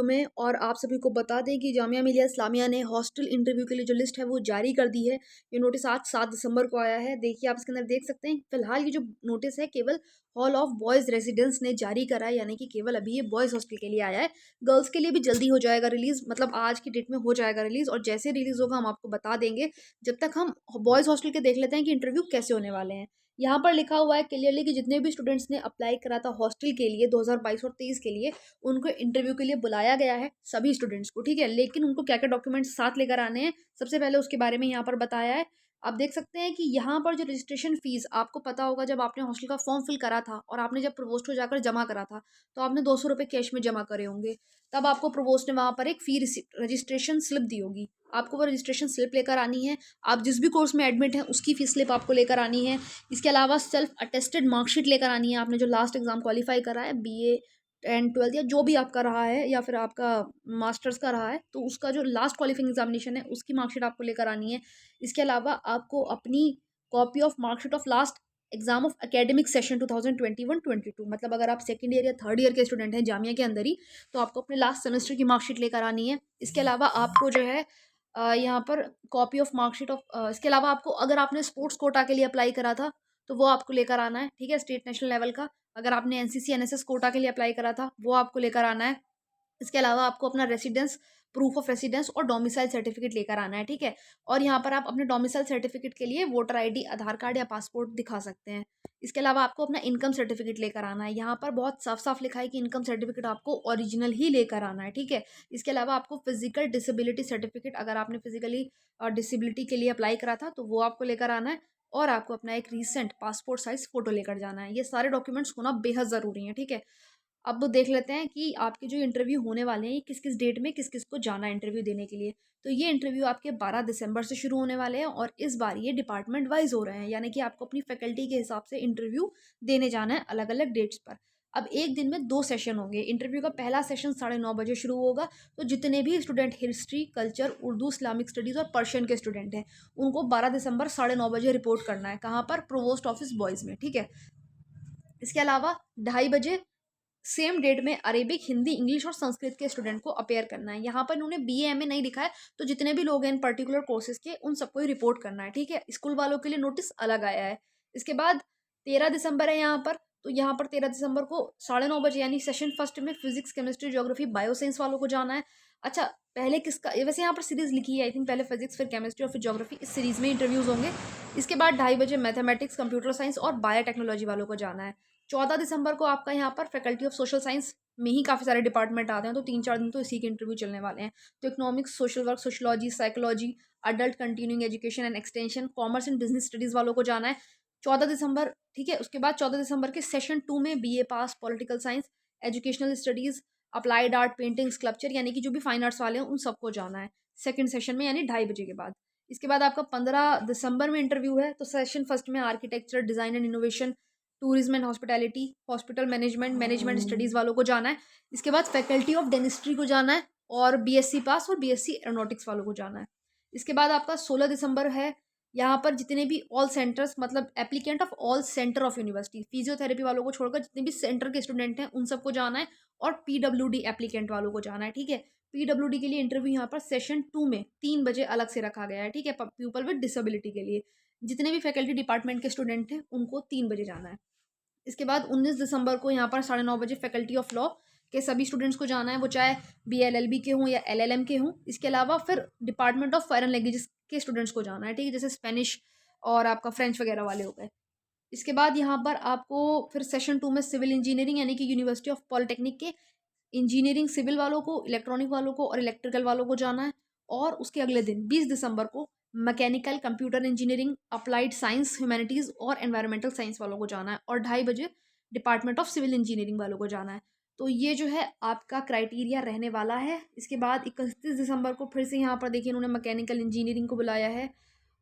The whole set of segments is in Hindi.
में। और आप सभी को बता दें कि जामिया मिलिया इस्लामिया ने हॉस्टल इंटरव्यू के लिए जो लिस्ट है वो जारी कर दी है। ये नोटिस आज 7 दिसंबर को आया है। देखिए आप इसके अंदर देख सकते हैं, फिलहाल ये जो नोटिस है केवल हॉल ऑफ बॉयज़ रेजिडेंस ने जारी करा है, यानी कि केवल अभी ये बॉयज़ हॉस्टल के लिए आया है। गर्ल्स के लिए भी जल्दी हो जाएगा रिलीज़, मतलब आज की डेट में हो जाएगा रिलीज़, और जैसे रिलीज़ होगा हम आपको बता देंगे। जब तक हम बॉयज़ हॉस्टल के देख लेते हैं कि इंटरव्यू कैसे होने वाले हैं। यहाँ पर लिखा हुआ है क्लियरली कि जितने भी स्टूडेंट्स ने अप्लाई करा था हॉस्टल के लिए 2022 और 23 के लिए, उनको इंटरव्यू के लिए बुलाया गया है सभी स्टूडेंट्स को, ठीक है। लेकिन उनको क्या क्या डॉक्यूमेंट्स साथ लेकर आने हैं, सबसे पहले उसके बारे में यहाँ पर बताया है। आप देख सकते हैं कि यहाँ पर जो रजिस्ट्रेशन फीस, आपको पता होगा जब आपने हॉस्टल का फॉर्म फिल करा था और आपने जब प्रोवोस्ट को जाकर जमा करा था, तो आपने 200 रुपये कैश में जमा करे होंगे। तब आपको प्रोवोस्ट ने वहाँ पर एक फी रजिस्ट्रेशन स्लिप दी होगी, आपको वो रजिस्ट्रेशन स्लिप लेकर आनी है। आप जिस भी कोर्स में एडमिट हैं उसकी फीस स्लिप आपको लेकर आनी है। इसके अलावा सेल्फ अटेस्टेड मार्कशीट लेकर आनी है, आपने जो लास्ट एग्जाम क्वालिफाई करा है, BA 10 12 या जो भी आपका रहा है, या फिर आपका मास्टर्स का रहा है, तो उसका जो लास्ट क्वालिफाइंग एग्जामिनेशन है उसकी मार्कशीट आपको लेकर आनी है। इसके अलावा आपको अपनी copy of marksheet of last exam of academic session 2021-22, मतलब अगर आप सेकंड ईयर या थर्ड ईयर के स्टूडेंट हैं जामिया के अंदर ही, तो आपको अपने लास्ट सेमेस्टर की मार्कशीट लेकर आनी है। इसके अलावा आपको जो है यहाँ पर कॉपी ऑफ मार्कशीट ऑफ इसके अलावा आपको, अगर आपने स्पोर्ट्स कोटा के लिए अप्लाई करा था तो वो आपको लेकर आना है, ठीक है, स्टेट नेशनल लेवल का। अगर आपने NCC NSS कोटा के लिए अप्लाई करा था वो आपको लेकर आना है। इसके अलावा आपको अपना रेसिडेंस, प्रूफ ऑफ रेसिडेंस और डोमिसाइल सर्टिफिकेट लेकर आना है, ठीक है। और यहाँ पर आप अपने डोमिसाइल सर्टिफिकेट के लिए वोटर ID, आधार कार्ड या पासपोर्ट दिखा सकते हैं। इसके अलावा आपको अपना इनकम सर्टिफिकेट लेकर आना है। यहाँ पर बहुत साफ साफ लिखा है कि इनकम सर्टिफिकेट आपको ओरिजिनल ही लेकर आना है, ठीक है। इसके अलावा आपको फिजिकल डिसेबिलिटी सर्टिफिकेट, अगर आपने फिजिकली डिसेबिलिटी के लिए अप्लाई करा था तो वो आपको लेकर आना है। और आपको अपना एक रीसेंट पासपोर्ट साइज फोटो लेकर जाना है। ये सारे डॉक्यूमेंट्स होना बेहद ज़रूरी है, ठीक है। अब वो देख लेते हैं कि आपके जो इंटरव्यू होने वाले हैं ये किस किस डेट में किस किस को जाना है इंटरव्यू देने के लिए। तो ये इंटरव्यू आपके 12 दिसंबर से शुरू होने वाले हैं, और इस बार ये डिपार्टमेंट वाइज हो रहे हैं, यानी कि आपको अपनी फैकल्टी के हिसाब से इंटरव्यू देने जाना है अलग अलग डेट्स पर। अब एक दिन में 2 सेशन होंगे। इंटरव्यू का पहला सेशन 9:30 बजे शुरू होगा। तो जितने भी student history, culture, Urdu, Islamic studies और पर्शियन के स्टूडेंट हैं, उनको 12 दिसंबर 9:30 बजे रिपोर्ट करना है। कहाँ पर? प्रोवोस्ट ऑफिस बॉयज़ में, ठीक है। इसके अलावा 2:30 बजे सेम डेट में अरेबिक, हिंदी, इंग्लिश और संस्कृत के स्टूडेंट को अपेयर करना है। यहाँ पर उन्होंने BA MA नहीं लिखा है, तो जितने भी लोग हैं इन पर्टिकुलर कोर्सेज के उन सबको ही रिपोर्ट करना है, ठीक है। स्कूल वालों के लिए नोटिस अलग आया है। इसके बाद 13 दिसंबर है यहाँ पर। तो यहाँ पर 13 दिसंबर को 9:30 बजे यानी सेशन फर्स्ट में physics, chemistry, geography, bio science वालों को जाना है। अच्छा, पहले किसका, वैसे यहाँ पर सीरीज लिखी है आई थिंक, पहले फिजिक्स फिर केमिस्ट्री और फिर ज्योग्राफी, इस सीरीज में इंटरव्यूज होंगे। इसके बाद 2:30 बजे मैथमेटिक्स, कंप्यूटर साइंस और बायोटेक्नोलॉजी वालों को जाना है। 14 दिसंबर को आपका यहाँ पर फैकल्टी ऑफ सोशल साइंस में ही काफ़ी सारे डिपार्टमेंट आते हैं, तो 3-4 दिन तो इसी के इंटरव्यू चलने वाले हैं। तो economics, social work, sociology, psychology, adult continuing education and extension, commerce and business studies वालों को जाना है 14 दिसंबर, ठीक है। उसके बाद 14 दिसंबर के सेशन 2 में BA पास, political science, educational studies, applied art, painting, sculpture, यानी कि जो भी फाइन आर्ट्स वाले हैं उन सबको जाना है सेकंड सेशन में, यानी 2:30 बजे के बाद। इसके बाद आपका 15 दिसंबर में इंटरव्यू है। तो सेशन फर्स्ट में architecture, design and innovation, tourism and hospitality, hospital management, management studies वालों को जाना है। इसके बाद फैकल्टी ऑफ डेंटिस्ट्री को जाना है, और BSc पास और BSc एरोनॉटिक्स वालों को जाना है। इसके बाद आपका 16 दिसंबर है। यहाँ पर जितने भी ऑल सेंटर्स, मतलब applicant of all centre of university, physiotherapy वालों को छोड़कर जितने भी सेंटर के स्टूडेंट हैं उन सबको जाना है, और PWD एप्लीकेंट वालों को जाना है, ठीक है। PWD के लिए इंटरव्यू यहाँ पर सेशन 2 में 3 बजे अलग से रखा गया है, ठीक है, पीपल विद डिसेबिलिटी के लिए। जितने भी फैकल्टी डिपार्टमेंट के स्टूडेंट हैं उनको 3 बजे जाना है। इसके बाद 19 दिसंबर को यहाँ पर 9:30 बजे फैकल्टी ऑफ लॉ के सभी स्टूडेंट्स को जाना है, वो चाहे BLLB के हों या LLM के हों। इसके अलावा फिर डिपार्टमेंट ऑफ फॉरेन लैंग्वेजेस के स्टूडेंट्स को जाना है, ठीक है, जैसे स्पेनिश और आपका फ्रेंच वगैरह वाले हो गए। इसके बाद यहाँ पर आपको फिर सेशन 2 में सिविल इंजीनियरिंग, यानी कि यूनिवर्सिटी ऑफ पॉलिटेक्निक के इंजीनियरिंग सिविल वालों को, इलेक्ट्रॉनिक वालों को और इलेक्ट्रिकल वालों को जाना है। और उसके अगले दिन 20 दिसंबर को mechanical, computer engineering, applied science, humanities और एनवायरमेंटल साइंस वालों को जाना है, और 2:30 बजे डिपार्टमेंट ऑफ सिविल इंजीनियरिंग वालों को जाना है। तो ये जो है आपका क्राइटेरिया रहने वाला है। इसके बाद 31 दिसंबर को फिर से यहाँ पर देखिए इन्होंने मैकेनिकल इंजीनियरिंग को बुलाया है,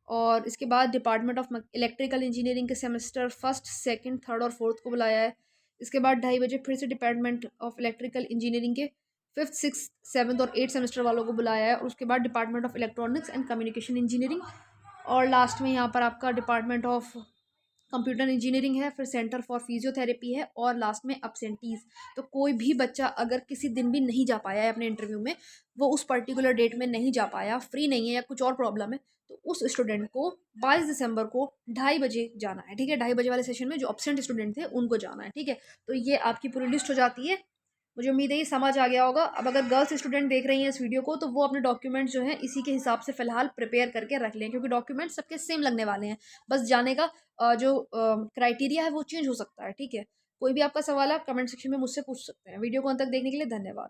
और इसके बाद डिपार्टमेंट ऑफ इलेक्ट्रिकल इंजीनियरिंग के सेमेस्टर फर्स्ट, सेकंड, थर्ड और फोर्थ को बुलाया है। इसके बाद 2:30 बजे फिर से डिपार्टमेंट ऑफ इलेक्ट्रिकल इंजीनियरिंग के फिफ्थ, सिक्स, सेवन्थ और 8th सेमेस्टर वालों को बुलाया है, और उसके बाद department of electronics and communication engineering, और लास्ट में यहाँ पर आपका डिपार्टमेंट ऑफ कंप्यूटर इंजीनियरिंग है, फिर सेंटर फॉर फिजियोथेरेपी है और लास्ट में अपसेंटीज़। तो कोई भी बच्चा अगर किसी दिन भी नहीं जा पाया है अपने इंटरव्यू में, वो उस पर्टिकुलर डेट में नहीं जा पाया, फ्री नहीं है या कुछ और प्रॉब्लम है, तो उस स्टूडेंट को 22 दिसंबर को 2:30 बजे जाना है, ठीक है। 2:30 बजे वाले सेशन में जो अपसेंट स्टूडेंट थे उनको जाना है, ठीक है। तो ये आपकी पूरी लिस्ट हो जाती है। मुझे उम्मीद है ये समझ आ गया होगा। अब अगर गर्ल्स स्टूडेंट देख रही हैं इस वीडियो को, तो वो अपने डॉक्यूमेंट्स जो हैं इसी के हिसाब से फ़िलहाल प्रिपेयर करके रख लें, क्योंकि डॉक्यूमेंट्स सबके सेम लगने वाले हैं। बस जाने का जो क्राइटेरिया है वो चेंज हो सकता है, ठीक है। कोई भी आपका सवाल है, आप कमेंट सेक्शन में मुझसे पूछ सकते हैं। वीडियो को अंत तक देखने के लिए धन्यवाद।